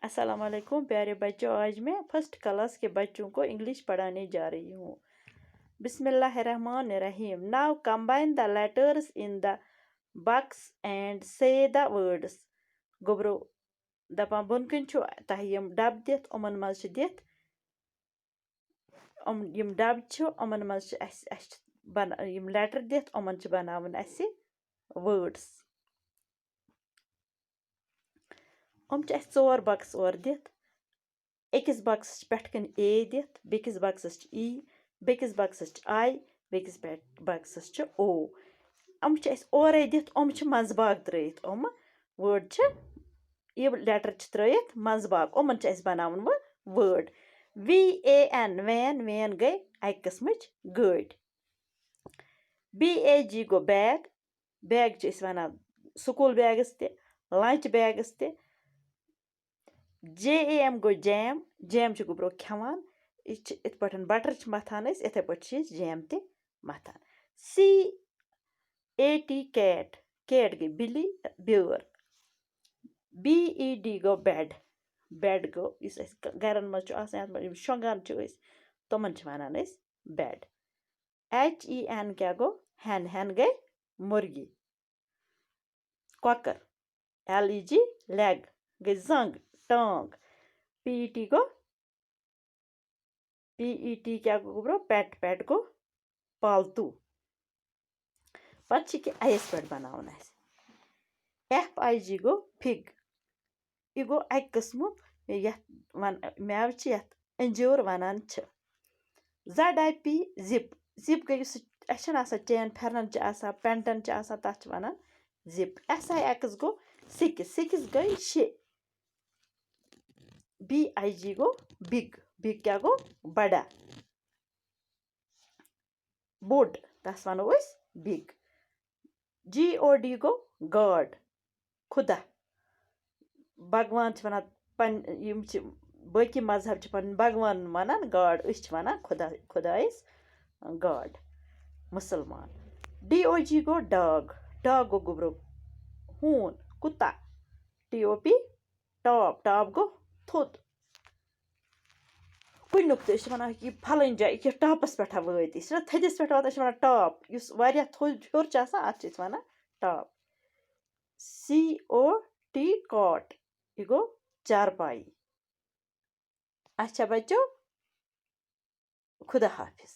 अस्सलाम वालेकुम प्यारे बच्चों। आज मैं फर्स्ट क्लास के बच्चों को इंग्लिश पढ़ाने जा रही हूँ। बिस्मिल्लाहिर्रहमानिर्रहीम। Now combine the letters in the box and से द वर्ड्स। गोब्रो दपान बोन कन छु तह यम डब दित उमन मज दित यम डब छु उमन मज यम लेटर दित उमन छु बनावन असे वर्ड्स। चोर बक्स और दित अकिस बक्सस पेट कन ए दित बेकिस बक्सस ई बेकिस बक्सस आई बेकिस बक्सस ओ ओरे दित मंजबाग त्रयित वर्ड ये लेटर त्रयित मंजबाग उमन बनावन वर्ड VAN वैन वैन गई अक किस्मच गाड़ी। BAG गो बैग बैग वनान स्कूल बैगस ते लंच बैगस ते। JAM गो जैम जैम गोब्रो खेवान इत पे बटर मथान इथे पे जैम ते मथान। CAT कैट कैट गई बिल्ली ब्योर। BED गो बेड बेड गो गरन मज शोंगान तमन वनान बेड। HEN क्या गो hen hen गई मुर्गी। कॉकर LEG लेग गई जंग टांग। PET गो PET क्या गो पेट पेट गो पालतू। पत आइस पे बनावन। FIG गो फिग यह गो अक किस्म मेव अंजूर वनान। ZIP जिप जिप गई चैन फेरन पेंटन तथ वनान zip. SIX go six six गई 6। BIG गो बिग बिग क्या गो बड़ा बोड तस वनो बिग। GOD गो गॉड खुदा। भगवान वनान बाकी मजहब पन भगवान वनान गॉड वनान खुदा खुदाइस गॉड मुसलमान। DOG गो डॉग डॉग गो गोब्रो हून कुत्ता। TOP टॉप टॉप गो थोत कुनुक तो वन यह फलन जाए यह टॉपस पे वत थदिस पे वात वन टॉप थोद हर अत वन टॉप। COT कॉट यह गो चारपाई। अच्छा बच्चों खुदा हाफिज।